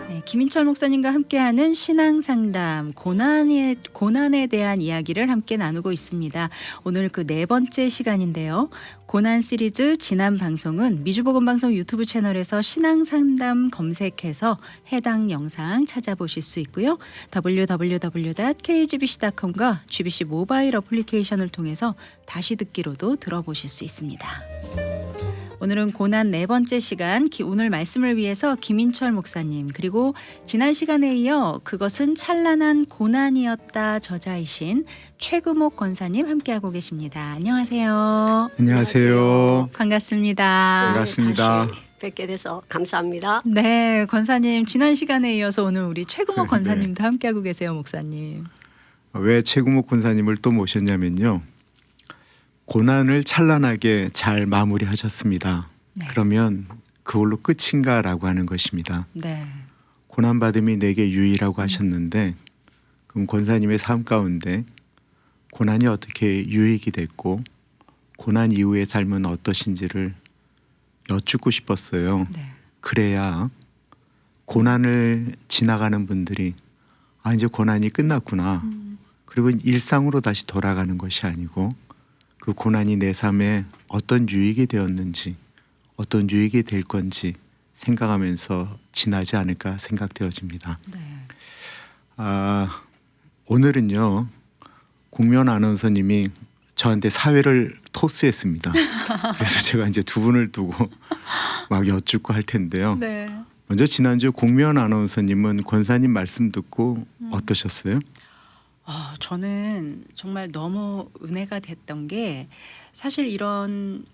네, 김인철 목사님과 함께하는 신앙상담 고난에 대한 이야기를 함께 나누고 있습니다. 오늘 그 네 번째 시간인데요. 고난 시리즈 지난 방송은 미주복음방송 유튜브 채널에서 신앙상담 검색해서 해당 영상 찾아보실 수 있고요. www.kgbc.com과 GBC 모바일 어플리케이션을 통해서 다시 듣기로도 들어보실 수 있습니다. 오늘은 고난 네 번째 시간, 오늘 말씀을 위해서 김인철 목사님, 그리고 지난 시간에 이어 그것은 찬란한 고난이었다 저자이신 최금옥 권사님 함께하고 계십니다. 안녕하세요. 안녕하세요. 반갑습니다. 반갑습니다. 다시 뵙게 돼서 감사합니다. 네, 권사님 지난 시간에 이어서 오늘 우리 최금옥 네. 권사님도 함께하고 계세요, 목사님. 왜 최금옥 권사님을 또 모셨냐면요. 고난을 찬란하게 잘 마무리하셨습니다. 네. 그러면 그걸로 끝인가라고 하는 것입니다. 네, 고난받음이 내게 유의라고 하셨는데 그럼 권사님의 삶 가운데 고난이 어떻게 유익이 됐고 고난 이후의 삶은 어떠신지를 여쭙고 싶었어요. 네, 그래야 고난을 지나가는 분들이 아 이제 고난이 끝났구나. 그리고 일상으로 다시 돌아가는 것이 아니고 그 고난이 내 삶에 어떤 유익이 되었는지 어떤 유익이 될 건지 생각하면서 지나지 않을까 생각되어집니다. 네. 오늘은요. 국면 아나운서님이 저한테 사회를 토스했습니다. 그래서 제가 이제 두 분을 두고 막 여쭙고 할 텐데요. 네. 먼저 지난주 국면 아나운서님은 권사님 말씀 듣고 어떠셨어요? 저는 정말 너무 은혜가 됐던 게 사실 이런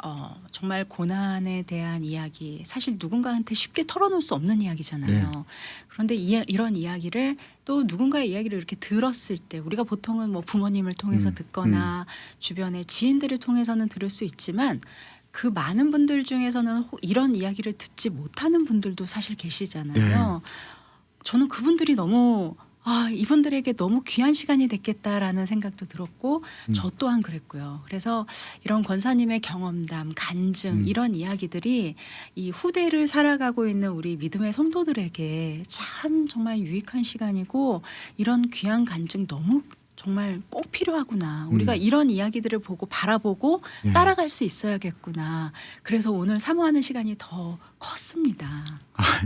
정말 고난에 대한 이야기 사실 누군가한테 쉽게 털어놓을 수 없는 이야기잖아요. 네. 그런데 이런 이야기를 또 누군가의 이야기를 이렇게 들었을 때 우리가 보통은 뭐 부모님을 통해서 듣거나 주변의 지인들을 통해서는 들을 수 있지만 그 많은 분들 중에서는 이런 이야기를 듣지 못하는 분들도 사실 계시잖아요. 저는 그분들이 너무 이분들에게 너무 귀한 시간이 됐겠다라는 생각도 들었고 저 또한 그랬고요. 그래서 이런 권사님의 경험담, 간증 이런 이야기들이 이 후대를 살아가고 있는 우리 믿음의 성도들에게 참 정말 유익한 시간이고 이런 귀한 간증 너무 정말 꼭 필요하구나. 우리가 이런 이야기들을 보고 바라보고 따라갈 수 있어야겠구나. 그래서 오늘 사모하는 시간이 더 컸습니다.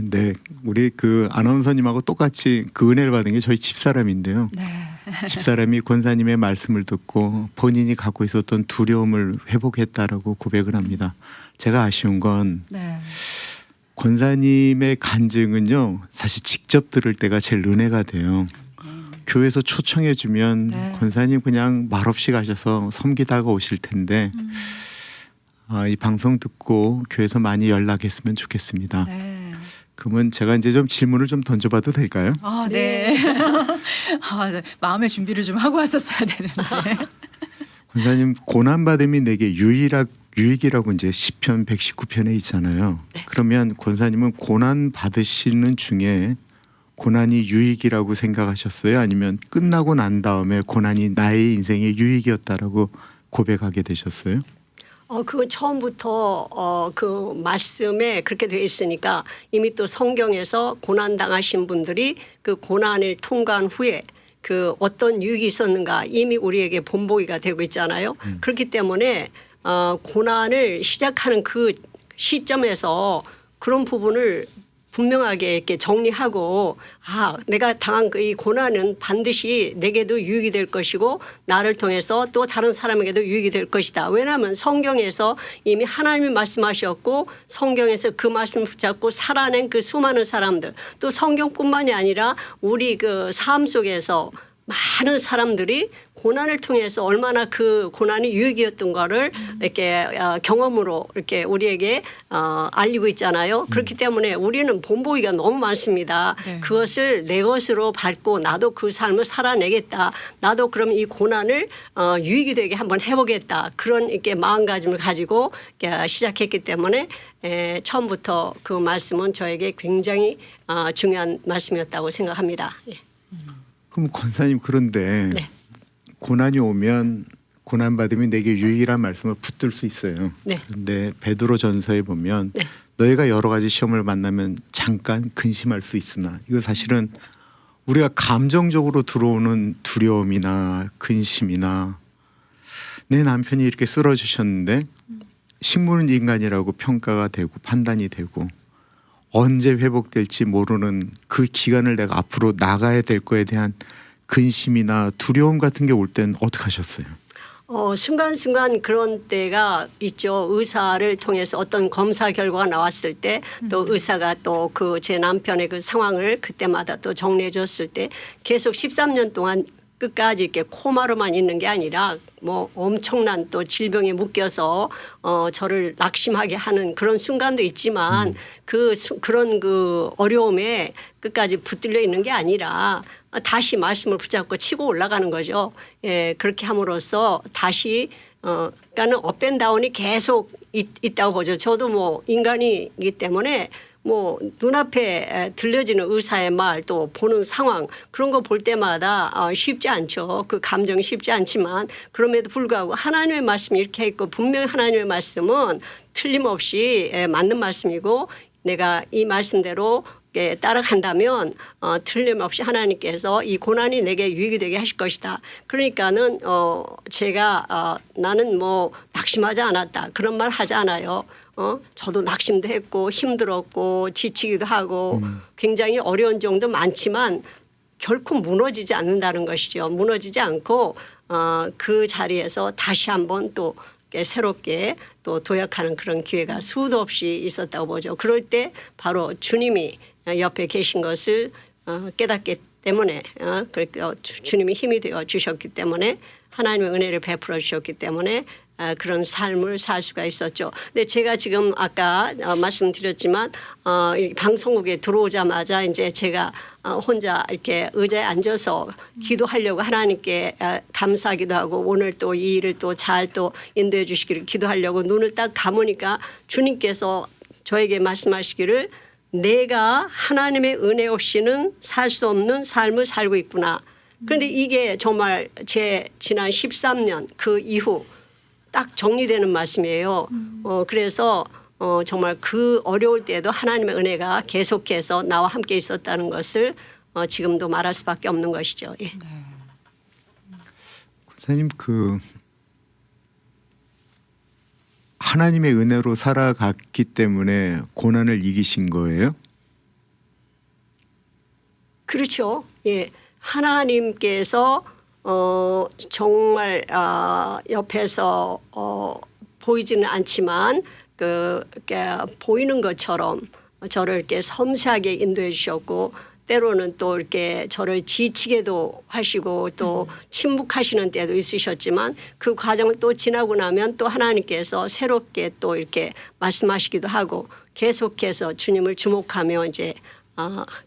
네. 우리 그 아나운서님하고 똑같이 그 은혜를 받은 게 저희 집사람인데요. 네. 집사람이 권사님의 말씀을 듣고 본인이 갖고 있었던 두려움을 회복했다라고 고백을 합니다. 제가 아쉬운 건 네. 권사님의 간증은요. 사실 직접 들을 때가 제일 은혜가 돼요. 교회에서 초청해 주면 네. 권사님 그냥 말없이 가셔서 섬기다가 오실 텐데 이 방송 듣고 교회에서 많이 연락했으면 좋겠습니다. 네. 그러면 제가 이제 좀 질문을 좀 던져봐도 될까요? 네. 네. 마음의 준비를 좀 하고 왔었어야 되는데. 권사님 고난받음이 내게 유익이라고 이제 시편 119편에 있잖아요. 그러면 권사님은 고난 받으시는 중에 고난이 유익이라고 생각하셨어요? 아니면 끝나고 난 다음에 고난이 나의 인생의 유익이었다라고 고백하게 되셨어요? 그건 처음부터 그 말씀에 그렇게 되어 있으니까 이미 또 성경에서 고난 당하신 분들이 그 고난을 통과한 후에 그 어떤 유익이 있었는가 이미 우리에게 본보기가 되고 있잖아요. 그렇기 때문에 고난을 시작하는 그 시점에서 그런 부분을 분명하게 이렇게 정리하고 내가 당한 이 고난은 반드시 내게도 유익이 될 것이고 나를 통해서 또 다른 사람에게도 유익이 될 것이다. 왜냐하면 성경에서 이미 하나님이 말씀하셨고 성경에서 그 말씀 붙잡고 살아낸 그 수많은 사람들 또 성경뿐만이 아니라 우리 그 삶 속에서 많은 사람들이 고난을 통해서 얼마나 그 고난이 유익이었던 거를 이렇게 경험으로 이렇게 우리에게 알리고 있잖아요. 그렇기 때문에 우리는 본보기가 너무 많습니다. 네. 그것을 내 것으로 받고 나도 그 삶을 살아내겠다. 나도 그럼 이 고난을 유익이 되게 한번 해보겠다. 그런 이렇게 마음가짐을 가지고 시작했기 때문에 처음부터 그 말씀은 저에게 굉장히 중요한 말씀이었다고 생각합니다. 예. 그럼 권사님 그런데 네. 고난이 오면 고난받음이 내게 유익이란 말씀을 붙들 수 있어요. 네. 그런데 베드로 전서에 보면 네. 너희가 여러 가지 시험을 만나면 잠깐 근심할 수 있으나 이거 사실은 우리가 감정적으로 들어오는 두려움이나 근심이나 내 남편이 이렇게 쓰러지셨는데 식물은 인간이라고 평가가 되고 판단이 되고 언제 회복될지 모르는 그 기간을 내가 앞으로 나가야 될 거에 대한 근심이나 두려움 같은 게 올 때는 어떻게 하셨어요? 순간순간 그런 때가 있죠. 의사를 통해서 어떤 검사 결과가 나왔을 때 또 의사가 또 그 제 남편의 그 상황을 그때마다 또 정리해 줬을 때 계속 13년 동안 끝까지 이렇게 코마로만 있는 게 아니라 뭐 엄청난 또 질병에 묶여서 저를 낙심하게 하는 그런 순간도 있지만 그런 그 어려움에 끝까지 붙들려 있는 게 아니라 다시 말씀을 붙잡고 치고 올라가는 거죠. 예, 그렇게 함으로써 다시 그러니까는 업앤다운이 계속 있다고 보죠. 저도 뭐 인간이기 때문에 뭐 눈앞에 들려지는 의사의 말 또 보는 상황 그런 거 볼 때마다 쉽지 않죠. 그 감정이 쉽지 않지만 그럼에도 불구하고 하나님의 말씀이 이렇게 있고 분명히 하나님의 말씀은 틀림없이 맞는 말씀이고 내가 이 말씀대로 따라간다면 틀림없이 하나님께서 이 고난이 내게 유익이 되게 하실 것이다. 그러니까는 제가 나는 뭐 낙심하지 않았다 그런 말 하지 않아요. 저도 낙심도 했고 힘들었고 지치기도 하고 굉장히 어려운 점도 많지만 결코 무너지지 않는다는 것이죠. 무너지지 않고 그 자리에서 다시 한번 또 새롭게 또 도약하는 그런 기회가 수도 없이 있었다고 보죠. 그럴 때 바로 주님이 옆에 계신 것을 깨닫기 때문에 주님이 힘이 되어 주셨기 때문에 하나님의 은혜를 베풀어 주셨기 때문에 그런 삶을 살 수가 있었죠. 근데 제가 지금 아까 말씀드렸지만 방송국에 들어오자마자 이제 제가 혼자 이렇게 의자에 앉아서 기도하려고 하나님께 감사하기도 하고 오늘 또 이 일을 또 잘 또 인도해 주시기를 기도하려고 눈을 딱 감으니까 주님께서 저에게 말씀하시기를 내가 하나님의 은혜 없이는 살 수 없는 삶을 살고 있구나. 그런데 이게 정말 제 지난 13년 그 이후 딱 정리되는 말씀이에요. 그래서 정말 그 어려울 때도 하나님의 은혜가 계속해서 나와 함께 있었다는 것을 지금도 말할 수밖에 없는 것이죠. 예. 권사님 그 하나님의 은혜로 살아갔기 때문에 고난을 이기신 거예요? 그렇죠. 예. 하나님께서 정말 옆에서 보이지는 않지만 보이는 것처럼 저를 이렇게 섬세하게 인도해 주셨고 때로는 또 이렇게 저를 지치게도 하시고 또 침묵하시는 때도 있으셨지만 그 과정을 또 지나고 나면 또 하나님께서 새롭게 또 이렇게 말씀하시기도 하고 계속해서 주님을 주목하며 이제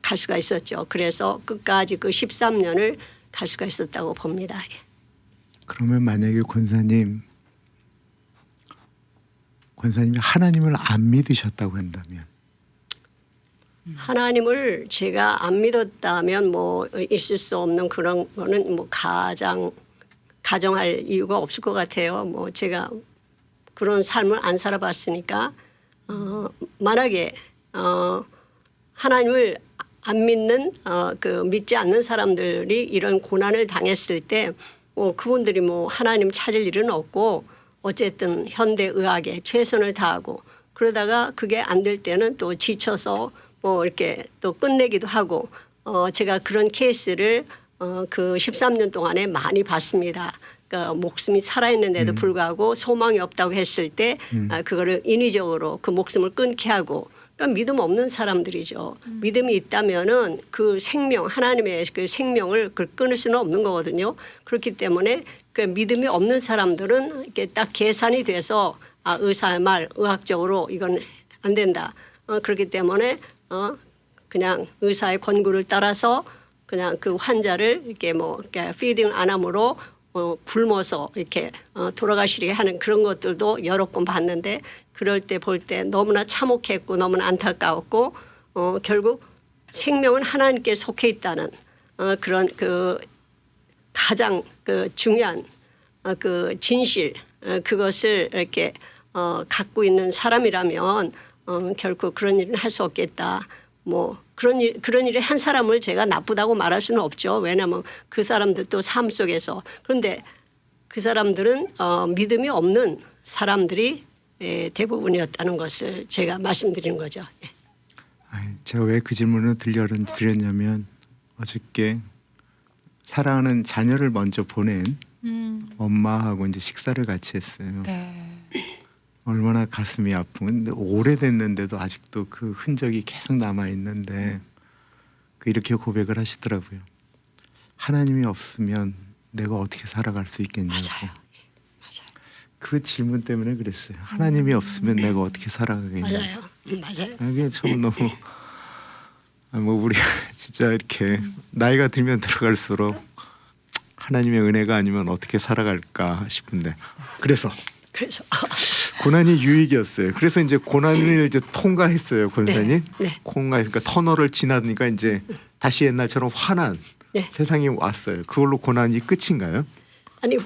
갈 수가 있었죠. 그래서 끝까지 그 13년을 갈 수가 있었다고 봅니다. 그러면 만약에 권사님이 하나님을 안 믿으셨다고 한다면 하나님을 제가 안 믿었다면 뭐 있을 수 없는 그런 거는 뭐 가정할 이유가 없을 것 같아요. 뭐 제가 그런 삶을 안 살아봤으니까 만약에 하나님을 안 믿는 믿지 않는 사람들이 이런 고난을 당했을 때 그분들이 뭐 하나님 찾을 일은 없고 어쨌든 현대 의학에 최선을 다하고 그러다가 그게 안 될 때는 또 지쳐서 뭐 이렇게 또 끝내기도 하고 제가 그런 케이스를 그 13년 동안에 많이 봤습니다. 그러니까 목숨이 살아있는데도 불구하고 소망이 없다고 했을 때 그거를 인위적으로 그 목숨을 끊게 하고 그러니까 믿음 없는 사람들이죠. 믿음이 있다면은 그 생명 하나님의 그 생명을 끊을 수는 없는 거거든요. 그렇기 때문에 그 믿음이 없는 사람들은 이렇게 딱 계산이 돼서 의사의 말 의학적으로 이건 안 된다. 그렇기 때문에 그냥 의사의 권고를 따라서 그냥 그 환자를 이렇게 뭐 이렇게 피딩을 안 함으로 굶어서 이렇게 돌아가시게 하는 그런 것들도 여러 건 봤는데 그럴 때 볼 때 너무나 참혹했고 너무나 안타까웠고 결국 생명은 하나님께 속해 있다는 그런 그 가장 그 중요한 그 진실 그것을 이렇게 갖고 있는 사람이라면 결코 그런 일은 할 수 없겠다. 뭐 그런 일을 한 사람을 제가 나쁘다고 말할 수는 없죠. 왜냐하면 그 사람들도 삶 속에서 그런데 그 사람들은 믿음이 없는 사람들이 대부분이었다는 것을 제가 말씀드리는 거죠. 예. 제가 왜 그 질문을 드렸냐면 어저께 사랑하는 자녀를 먼저 보낸 엄마하고 이제 식사를 같이 했어요. 네. 얼마나 가슴이 아픈 근데 오래됐는데도 아직도 그 흔적이 계속 남아 있는데 이렇게 고백을 하시더라고요. 하나님이 없으면 내가 어떻게 살아갈 수 있겠냐고. 맞아요. 그 질문 때문에 그랬어요. 하나님이 없으면 내가 어떻게 살아가겠냐. 맞아요. 맞아요. 그게 참 너무 뭐 우리 진짜 이렇게 나이가 들면 들어갈수록 하나님의 은혜가 아니면 어떻게 살아갈까 싶은데 그래서 고난이 유익이었어요. 그래서 이제 고난을 이제 통과했어요, 권사님. 네. 그러니까 터널을 지나니까 이제 다시 옛날처럼 환한 네. 세상이 왔어요. 그걸로 고난이 끝인가요? 아니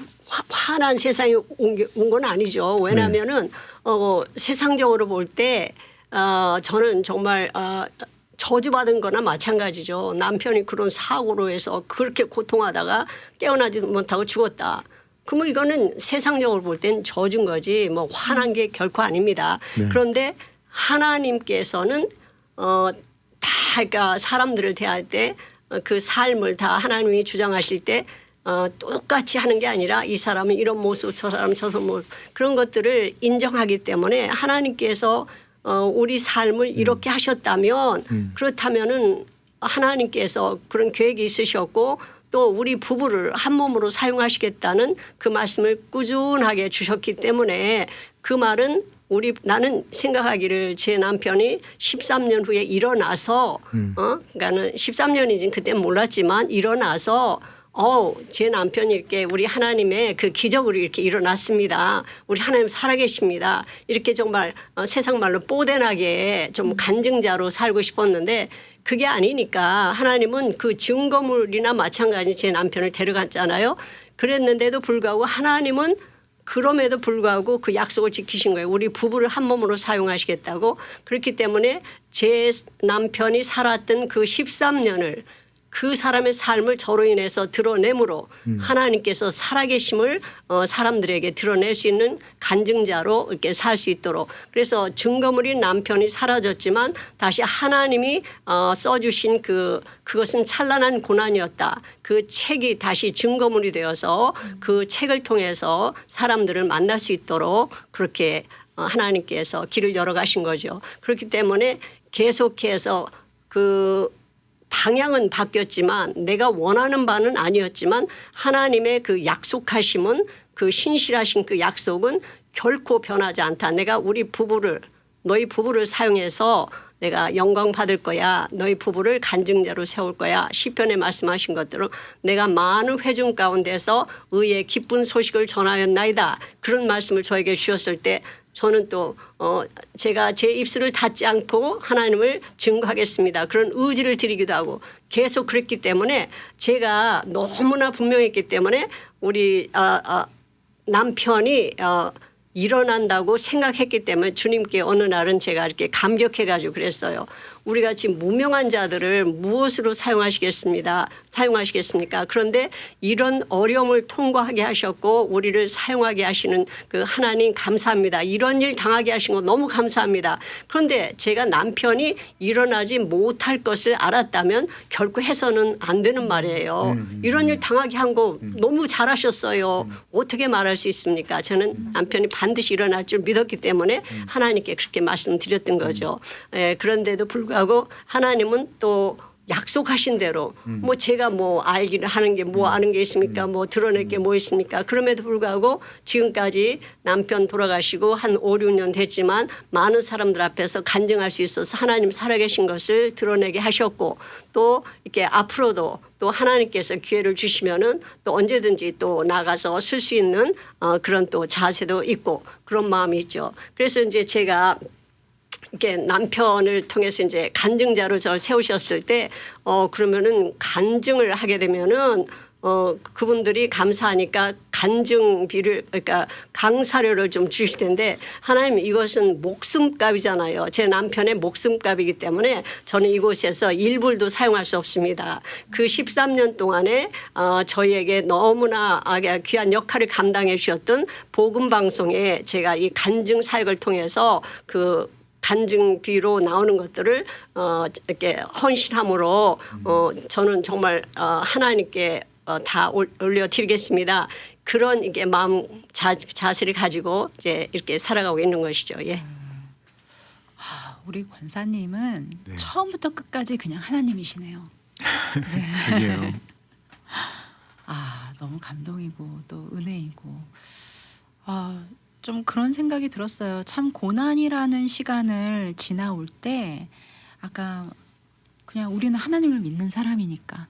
환한 세상이 온 건 아니죠. 왜냐하면은 세상적으로 볼 때 저는 정말 저주받은 거나 마찬가지죠. 남편이 그런 사고로 해서 그렇게 고통하다가 깨어나지도 못하고 죽었다. 그러면 이거는 세상적으로 볼 땐 저주인 거지 뭐 화난 게 결코 아닙니다. 네. 그런데 하나님께서는 다 그러니까 사람들을 대할 때 그 삶을 다 하나님이 주장하실 때 똑같이 하는 게 아니라 이 사람은 이런 모습 저 사람은 저 모습 그런 것들을 인정하기 때문에 하나님께서 우리 삶을 이렇게 하셨다면 그렇다면은 하나님께서 그런 계획이 있으셨고 또 우리 부부를 한 몸으로 사용하시겠다는 그 말씀을 꾸준하게 주셨기 때문에 그 말은 나는 생각하기를 제 남편이 13년 후에 일어나서 그러니까는 13년이지 그때 몰랐지만 일어나서 제 남편이 이렇게 우리 하나님의 그 기적으로 이렇게 일어났습니다. 우리 하나님 살아계십니다. 이렇게 정말 세상 말로 뽀대나게 좀 간증자로 살고 싶었는데 그게 아니니까 하나님은 그 증거물이나 마찬가지 제 남편을 데려갔잖아요. 그랬는데도 불구하고 하나님은 그럼에도 불구하고 그 약속을 지키신 거예요. 우리 부부를 한 몸으로 사용하시겠다고. 그렇기 때문에 제 남편이 살았던 그 13년을 그 사람의 삶을 저로 인해서 드러내므로 하나님께서 살아계심을 사람들에게 드러낼 수 있는 간증자로 이렇게 살 수 있도록 그래서 증거물인 남편이 사라졌지만 다시 하나님이 써주신 그것은 찬란한 고난이었다. 그 책이 다시 증거물이 되어서 그 책을 통해서 사람들을 만날 수 있도록 그렇게 하나님께서 길을 열어 가신 거죠. 그렇기 때문에 계속해서 방향은 바뀌었지만 내가 원하는 바는 아니었지만 하나님의 그 약속하심은 그 신실하신 그 약속은 결코 변하지 않다. 내가 너희 부부를 사용해서 내가 영광 받을 거야. 너희 부부를 간증자로 세울 거야. 시편에 말씀하신 것대로 내가 많은 회중 가운데서 의의 기쁜 소식을 전하였나이다. 그런 말씀을 저에게 주셨을 때 저는 또 제가 제 입술을 닫지 않고 하나님을 증거하겠습니다. 그런 의지를 드리기도 하고 계속 그랬기 때문에 제가 너무나 분명했기 때문에 우리 남편이 일어난다고 생각했기 때문에 주님께 어느 날은 제가 이렇게 감격해가지고 그랬어요. 우리 같이 무명한 자들을 무엇으로 사용하시겠습니까? 그런데 이런 어려움을 통과하게 하셨고 우리를 사용하게 하시는 그 하나님 감사합니다. 이런 일 당하게 하신 거 너무 감사합니다. 그런데 제가 남편이 일어나지 못할 것을 알았다면 결코 해서는 안 되는 말이에요. 이런 일 당하게 한 거 너무 잘하셨어요. 어떻게 말할 수 있습니까? 저는 남편이 반드시 일어날 줄 믿었기 때문에 하나님께 그렇게 말씀드렸던 거죠. 그런데도 불구하고 하나님은 또 약속하신 대로 뭐 제가 뭐 알기를 하는 게 뭐 아는 게 있습니까? 뭐 드러낼 게 뭐 있습니까? 그럼에도 불구하고 지금까지 남편 돌아가시고 한 5, 6년 됐지만 많은 사람들 앞에서 간증할 수 있어서 하나님 살아계신 것을 드러내게 하셨고 또 이렇게 앞으로도 또 하나님께서 기회를 주시면은 또 언제든지 또 나가서 쓸 수 있는 그런 또 자세도 있고 그런 마음이 있죠. 그래서 이제 제가 이렇게 남편을 통해서 이제 간증자로 저를 세우셨을 때 그러면은 간증을 하게 되면은 그분들이 감사하니까 간증비를 그러니까 강사료를 좀 주실 텐데 하나님 이것은 목숨값이잖아요. 제 남편의 목숨값이기 때문에 저는 이곳에서 1불도 사용할 수 없습니다. 그 13년 동안에 저희에게 너무나 귀한 역할을 감당해 주셨던 복음 방송에 제가 이 간증 사역을 통해서 그 간증비로 나오는 것들을 이렇게 헌신함으로 저는 정말 하나님께 다 올려드리겠습니다. 그런 이게 마음 자세를 가지고 이제 이렇게 살아가고 있는 것이죠. 예. 우리 권사님은 네. 처음부터 끝까지 그냥 하나님이시네요. 그게요. 너무 감동이고 또 은혜이고 좀 그런 생각이 들었어요. 참 고난이라는 시간을 지나올 때 아까 그냥 우리는 하나님을 믿는 사람이니까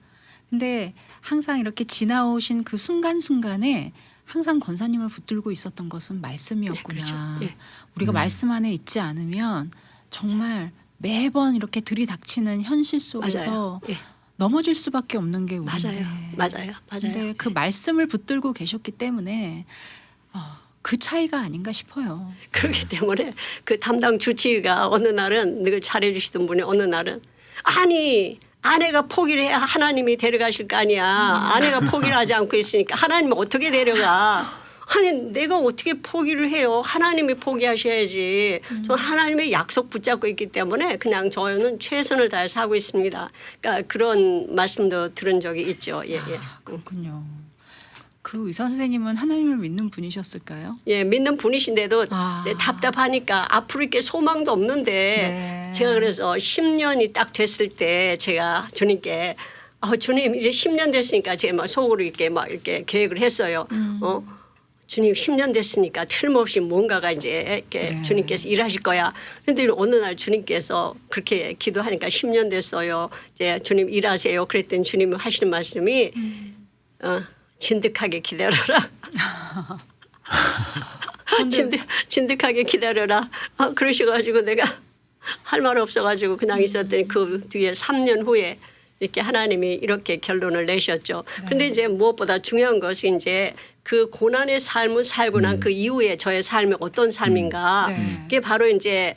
근데 항상 이렇게 지나오신 그 순간순간에 항상 권사님을 붙들고 있었던 것은 말씀이었구나. 네, 그렇죠. 예. 우리가 말씀 안에 있지 않으면 정말 매번 이렇게 들이닥치는 현실 속에서 맞아요. 예. 넘어질 수밖에 없는 게 우리인데. 맞아요. 근데 그 말씀을 붙들고 계셨기 때문에 그 차이가 아닌가 싶어요. 그렇기 때문에 그 담당 주치의가 어느 날은 늘 잘해주시던 분이 어느 날은 아니 아내가 포기를 해야 하나님이 데려가실 거 아니야. 아내가 포기를 하지 않고 있으니까 하나님은 어떻게 데려가. 아니 내가 어떻게 포기를 해요. 하나님이 포기하셔야지. 저는 하나님의 약속 붙잡고 있기 때문에 그냥 저는 최선을 다해서 하고 있습니다. 그러니까 그런 말씀도 들은 적이 있죠. 예, 예. 그렇군요. 그 의사 선생님은 하나님을 믿는 분이셨을까요? 예, 믿는 분이신데도 아. 답답하니까 앞으로 이렇게 소망도 없는데 네. 제가 그래서 10년이 딱 됐을 때 제가 주님께 주님 이제 10년 됐으니까 제가 막 속으로 이렇게 계획을 했어요. 주님 10년 됐으니까 틀림없이 뭔가가 이제 이렇게 네. 주님께서 일하실 거야. 그런데 어느 날 주님께서 그렇게 기도하니까 10년 됐어요. 이제 주님 일하세요. 그랬더니 주님이 하시는 말씀이 진득하게 기다려라. 진득하게 기다려라. 그러셔가지고 내가 할 말 없어가지고 그냥 있었더니 그 뒤에 3년 후에 이렇게 하나님이 이렇게 결론을 내셨죠. 근데 이제 무엇보다 중요한 것이 이제 그 고난의 삶을 살고 난 그 이후에 저의 삶이 어떤 삶인가. 네. 그게 바로 이제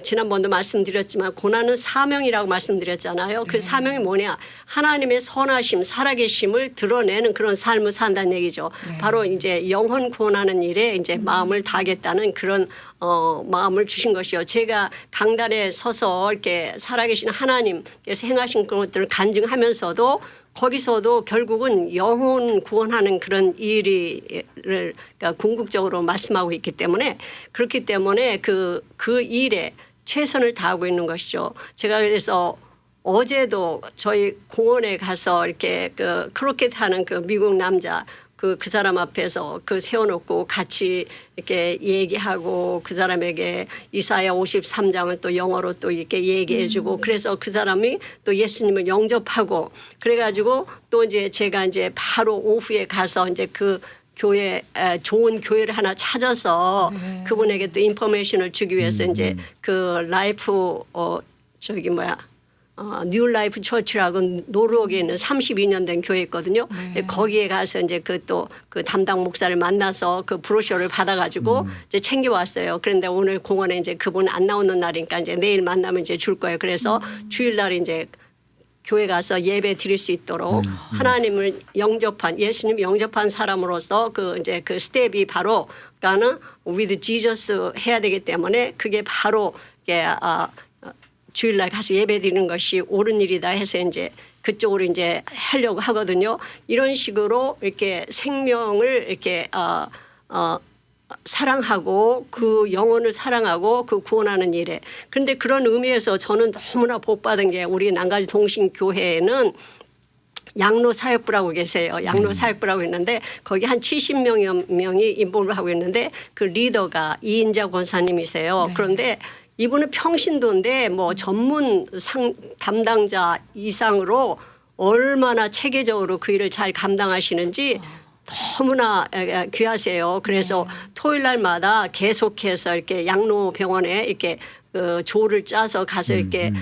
지난번도 말씀드렸지만 고난은 사명이라고 말씀드렸잖아요. 그 사명이 뭐냐. 하나님의 선하심 살아계심을 드러내는 그런 삶을 산다는 얘기죠. 바로 이제 영혼 구원하는 일에 이제 마음을 다하겠다는 그런 마음을 주신 것이요. 제가 강단에 서서 이렇게 살아계신 하나님께서 행하신 그런 것들을 간증하면서도 거기서도 결국은 영혼 구원하는 그런 일을 그러니까 궁극적으로 말씀하고 있기 때문에 그렇기 때문에 그 일에 최선을 다하고 있는 것이죠. 제가 그래서 어제도 저희 공원에 가서 이렇게 그 크로켓 하는 그 미국 남자 그 사람 앞에서 세워놓고 같이 이렇게 얘기하고 그 사람에게 이사야 53장을 또 영어로 또 이렇게 얘기해주고 그래서 그 사람이 또 예수님을 영접하고 그래가지고 또 이제 제가 이제 바로 오후에 가서 이제 그 교회 좋은 교회를 하나 찾아서 그분에게 또 인포메이션을 주기 위해서 이제 그 라이프 뉴 라이프 처치라고 노르웨이에 있는 32년 된 교회 있거든요. 거기에 가서 이제 그 담당 목사를 만나서 그 브로셔를 받아가지고 이제 챙겨왔어요. 그런데 오늘 공원에 이제 그분 안 나오는 날이니까 이제 내일 만나면 이제 줄 거예요. 그래서 주일날 이제 교회 가서 예배 드릴 수 있도록 하나님을 영접한 예수님 영접한 사람으로서 이제 그 스텝이 바로 그러니까는 with Jesus 해야 되기 때문에 그게 바로 주일날 가서 예배드리는 것이 옳은 일이다 해서 이제 그쪽으로 이제 하려고 하거든요. 이런 식으로 이렇게 생명을 이렇게 사랑하고 그 영혼을 사랑하고 그 구원하는 일에 그런데 그런 의미에서 저는 너무나 복받은 게 우리 난가지 동신교회에는 양로 사역부라고 계세요. 양로 사역부라고 있는데 거기 한 70여 명이 인볼을 하고 있는데 그 리더가 이인자 권사님이세요. 네. 그런데 이분은 평신도인데 뭐 전문 담당자 이상으로 얼마나 체계적으로 그 일을 잘 감당하시는지 너무나 귀하세요. 그래서 토요일 날마다 계속해서 이렇게 양로병원에 이렇게 그 조를 짜서 가서 이렇게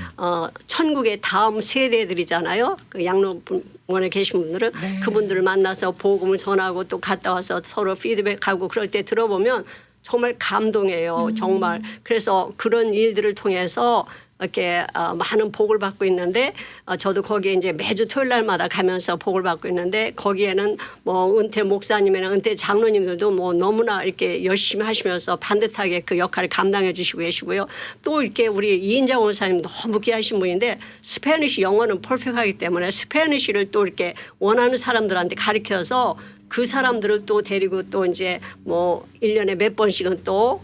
천국의 다음 세대들이잖아요. 그 양로원에 계신 분들은 네. 그분들을 만나서 복음을 전하고 또 갔다 와서 서로 피드백하고 그럴 때 들어보면 정말 감동해요. 정말. 그래서 그런 일들을 통해서 이렇게 많은 복을 받고 있는데 저도 거기에 이제 매주 토요일 날마다 가면서 복을 받고 있는데 거기에는 뭐 은퇴 목사님이나 은퇴 장로님들도 뭐 너무나 이렇게 열심히 하시면서 반듯하게 그 역할을 감당해 주시고 계시고요. 또 이렇게 우리 이인자 원사님 너무 귀하신 분인데 스페니쉬 영어는 퍼펙트하기 때문에 스페니쉬를 또 이렇게 원하는 사람들한테 가르쳐서 그 사람들을 또 데리고 또 이제 뭐 1년에 몇 번씩은 또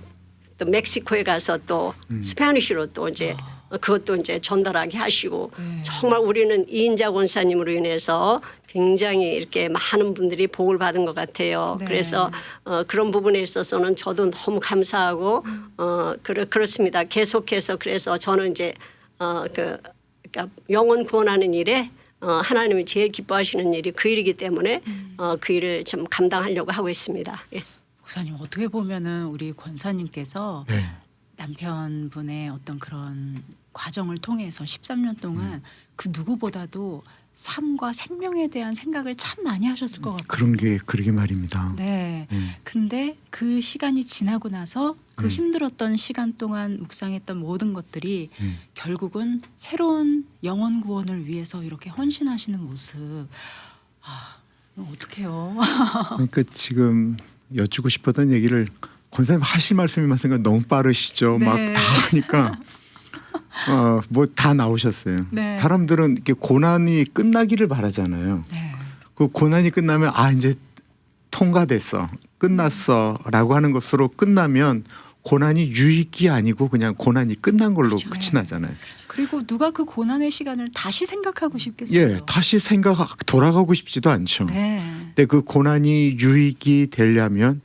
멕시코에 가서 또 스페니쉬로 또 이제 그것도 이제 전달하게 하시고 정말 우리는 이인자 권사님으로 인해서 굉장히 이렇게 많은 분들이 복을 받은 것 같아요. 네. 그래서 그런 부분에 있어서는 저도 너무 감사하고 그렇습니다. 계속해서 그래서 저는 이제 그러니까 영혼 구원하는 일에 하나님이 제일 기뻐하시는 일이 그 일이기 때문에 그 일을 좀 감당하려고 하고 있습니다. 예. 목사님 어떻게 보면은 우리 권사님께서 네. 남편분의 어떤 그런 과정을 통해서 13년 동안 그 누구보다도 삶과 생명에 대한 생각을 참 많이 하셨을 것 같아요. 그런 게 그러게 말입니다. 네. 근데 그 시간이 지나고 나서 그 힘들었던 시간 동안 묵상했던 모든 것들이 결국은 새로운 영혼 구원을 위해서 이렇게 헌신하시는 모습. 아, 어떡해요. 그러니까 지금 여쭙고 싶었던 얘기를 권사님 하실 말씀이 맞으니까 너무 빠르시죠. 네. 막 다 하니까 뭐 다 나오셨어요. 네. 사람들은 이렇게 고난이 끝나기를 바라잖아요. 네. 그 고난이 끝나면 아 이제 통과됐어, 끝났어라고 하는 것으로 끝나면 고난이 유익이 아니고 그냥 고난이 끝난 걸로 그렇죠. 끝이 나잖아요. 그리고 누가 그 고난의 시간을 다시 생각하고 싶겠어요. 예, 다시 돌아가고 싶지도 않죠. 네. 근데 그 고난이 유익이 되려면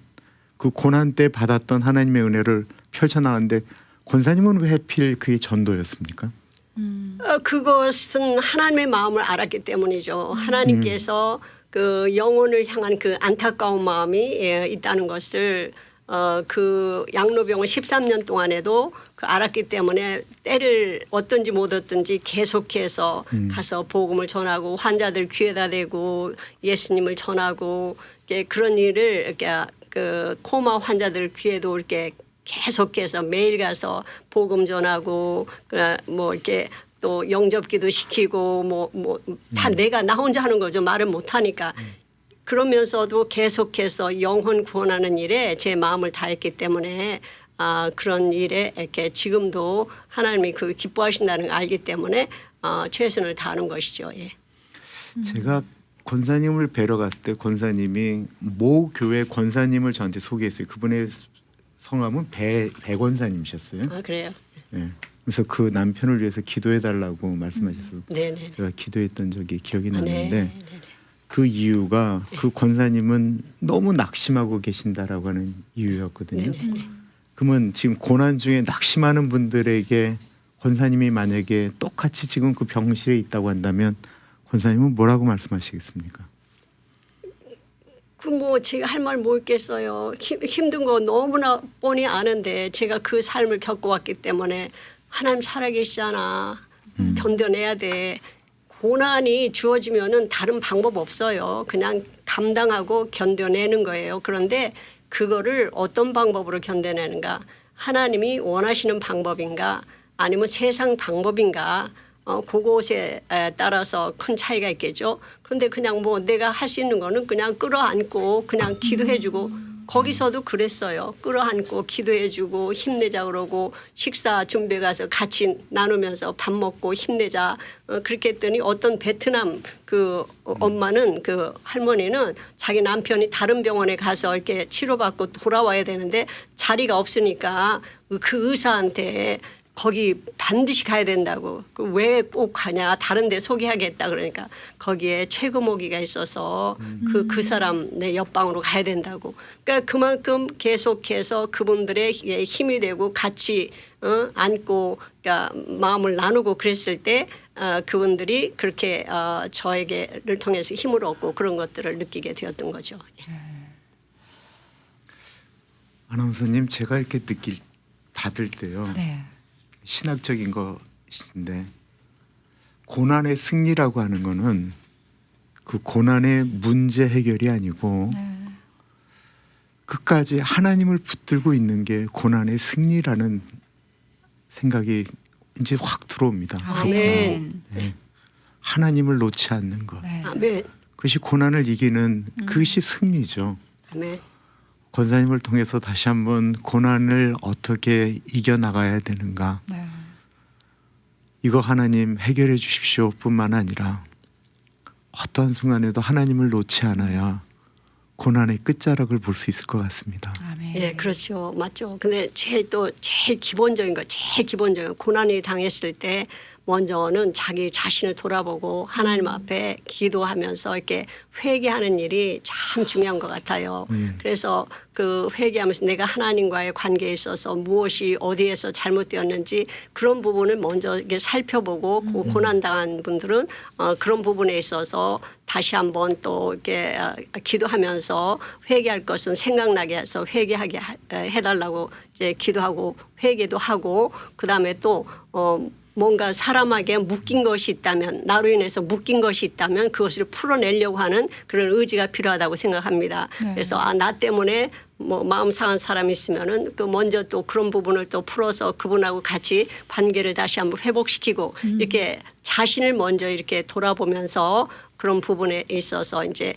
그 고난 때 받았던 하나님의 은혜를 펼쳐나가는데 권사님은 왜 하필 그게 전도였습니까? 그것은 하나님의 마음을 알았기 때문이죠. 하나님께서 그 영혼을 향한 그 안타까운 마음이 있다는 것을 그 양로병원 13년 동안에도 그 알았기 때문에 때를 얻든지 못 얻든지 계속해서 가서 복음을 전하고 환자들 귀에다 대고 예수님을 전하고 그런 일을 이렇게 그 코마 환자들 귀에도 이렇게 계속해서 매일 가서 복음 전하고 뭐 이렇게 또 영접기도 시키고 뭐 다 내가 나 혼자 하는 거죠. 말을 못 하니까. 그러면서도 계속해서 영혼 구원하는 일에 제 마음을 다했기 때문에 그런 일에 이렇게 지금도 하나님이 그 기뻐하신다는 걸 알기 때문에 최선을 다하는 것이죠. 예. 제가 권사님을 뵈러 갔을 때 권사님이 모 교회 권사님을 저한테 소개했어요. 그분의 성함은 배 권사님이셨어요. 아, 그래요? 예. 그래서 그 남편을 위해서 기도해 달라고 말씀하셔서 네네. 제가 기도했던 적이 기억이 네. 나는데 그 이유가 그 권사님은 너무 낙심하고 계신다라고 하는 이유였거든요. 그러면 지금 고난 중에 낙심하는 분들에게 권사님이 만약에 똑같이 지금 그 병실에 있다고 한다면 권사님은 뭐라고 말씀하시겠습니까? 그 뭐 제가 할 말 뭐 있겠어요. 힘든 거 너무나 뻔히 아는데 제가 그 삶을 겪어왔기 때문에 하나님 살아계시잖아. 견뎌내야 돼. 고난이 주어지면은 다른 방법 없어요. 그냥 감당하고 견뎌내는 거예요. 그런데 그거를 어떤 방법으로 견뎌내는가? 하나님이 원하시는 방법인가? 아니면 세상 방법인가? 그곳에 따라서 큰 차이가 있겠죠. 그런데 그냥 뭐 내가 할 수 있는 거는 그냥 끌어안고 그냥 기도해주고 거기서도 그랬어요. 끌어안고 기도해주고 힘내자 그러고 식사 준비해 가서 같이 나누면서 밥 먹고 힘내자 그렇게 했더니 어떤 베트남 그 엄마는 그 할머니는 자기 남편이 다른 병원에 가서 이렇게 치료받고 돌아와야 되는데 자리가 없으니까 그 의사한테 거기 반드시 가야 된다고. 왜 꼭 가냐. 다른 데 소개하겠다. 그러니까 거기에 최고모기가 있어서 그 사람 내 옆방으로 가야 된다고. 그러니까 그만큼 계속해서 그분들의 힘이 되고 같이 안고 그러니까 마음을 나누고 그랬을 때 그분들이 그렇게 저에게를 통해서 힘을 얻고 그런 것들을 느끼게 되었던 거죠. 아나운서님 제가 이렇게 받을 때요. 네. 신학적인 것인데 고난의 승리라고 하는 거는 그 고난의 문제 해결이 아니고 네. 끝까지 하나님을 붙들고 있는 게 고난의 승리라는 생각이 이제 확 들어옵니다. 아멘. 네. 하나님을 놓지 않는 것. 네. 아멘. 그것이 고난을 이기는 그것이 승리죠. 아멘. 권사님을 통해서 다시 한번 고난을 어떻게 이겨나가야 되는가. 네. 이거 하나님 해결해 주십시오 뿐만 아니라 어떠한 순간에도 하나님을 놓지 않아야 고난의 끝자락을 볼 수 있을 것 같습니다. 아멘. 예, 그렇죠. 맞죠. 근데 제일 기본적인 고난이 당했을 때 먼저는 자기 자신을 돌아보고 하나님 앞에 기도하면서 이렇게 회개하는 일이 참 중요한 것 같아요. 그래서 그 회개하면서 내가 하나님과의 관계에 있어서 무엇이 어디에서 잘못되었는지 그런 부분을 먼저 이렇게 살펴보고 고난당한 분들은 그런 부분에 있어서 다시 한번 또 이렇게 기도하면서 회개할 것은 생각나게 해서 회개하게 해달라고 이제 기도하고 회개도 하고 그다음에 또 뭔가 사람에게 묶인 것이 있다면 나로 인해서 묶인 것이 있다면 그것을 풀어내려고 하는 그런 의지가 필요하다고 생각합니다. 네. 그래서 나 때문에 뭐 마음 상한 사람이 있으면은 그 먼저 또 그런 부분을 또 풀어서 그분하고 같이 관계를 다시 한번 회복시키고 이렇게 자신을 먼저 이렇게 돌아보면서 그런 부분에 있어서 이제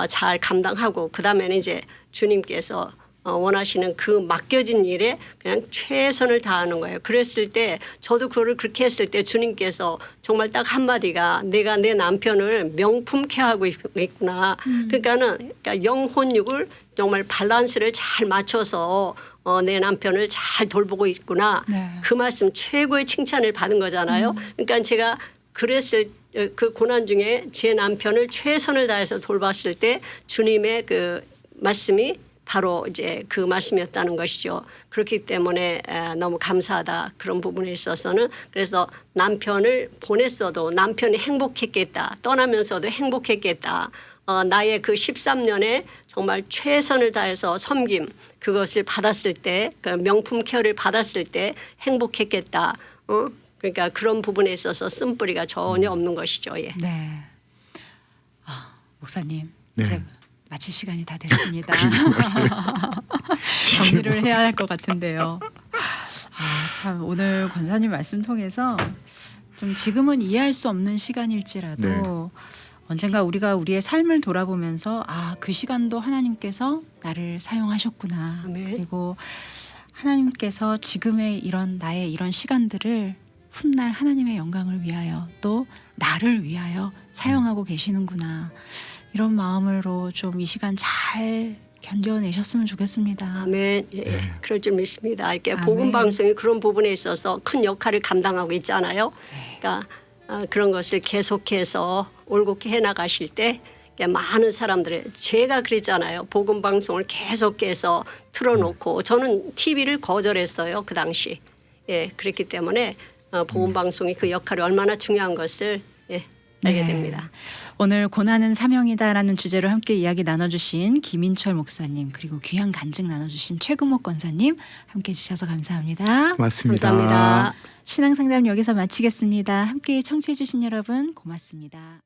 잘 감당하고 그다음에는 이제 주님께서 원하시는 그 맡겨진 일에 그냥 최선을 다하는 거예요. 그랬을 때 저도 그거를 그렇게 했을 때 주님께서 정말 딱 한마디가 내가 내 남편을 명품케 하고 있구나. 그러니까 영혼육을 정말 밸런스를 잘 맞춰서 내 남편을 잘 돌보고 있구나. 네. 그 말씀 최고의 칭찬을 받은 거잖아요. 그러니까 제가 그랬을 그 고난 중에 제 남편을 최선을 다해서 돌봤을 때 주님의 그 말씀이 바로 이제 그 말씀이었다는 것이죠. 그렇기 때문에 너무 감사하다 그런 부분에 있어서는 그래서 남편을 보냈어도 남편이 행복했겠다. 떠나면서도 행복했겠다. 나의 그 13년에 정말 최선을 다해서 섬김 그것을 받았을 때 그 명품 케어를 받았을 때 행복했겠다. 그러니까 그런 부분에 있어서 쓴뿌리가 전혀 없는 것이죠. 예. 네. 목사님 네. 이제 마칠 시간이 다 됐습니다. 정리를 해야 할 것 같은데요. 참 오늘 권사님 말씀 통해서 좀 지금은 이해할 수 없는 시간일지라도 네. 언젠가 우리가 우리의 삶을 돌아보면서 그 시간도 하나님께서 나를 사용하셨구나. 아멘. 그리고 하나님께서 지금의 나의 이런 시간들을 훗날 하나님의 영광을 위하여 또 나를 위하여 사용하고 계시는구나. 이런 마음으로 좀 이 시간 잘 견뎌내셨으면 좋겠습니다. 아멘. 예, 그럴 줄 믿습니다. 이렇게 아멘. 복음 방송이 그런 부분에 있어서 큰 역할을 감당하고 있잖아요. 그러니까 그런 것을 계속해서 올곧게 해나가실 때 많은 사람들의 제가 그랬잖아요. 복음 방송을 계속해서 틀어놓고 저는 TV를 거절했어요. 그 당시. 예, 그랬기 때문에 복음 방송이 그 역할이 얼마나 중요한 것을 알게 됩니다. 오늘 고난은 사명이다라는 주제로 함께 이야기 나눠주신 김인철 목사님 그리고 귀한 간증 나눠주신 최금옥 권사님 함께 해주셔서 감사합니다. 맞습니다. 감사합니다. 신앙상담 여기서 마치겠습니다. 함께 청취해주신 여러분 고맙습니다.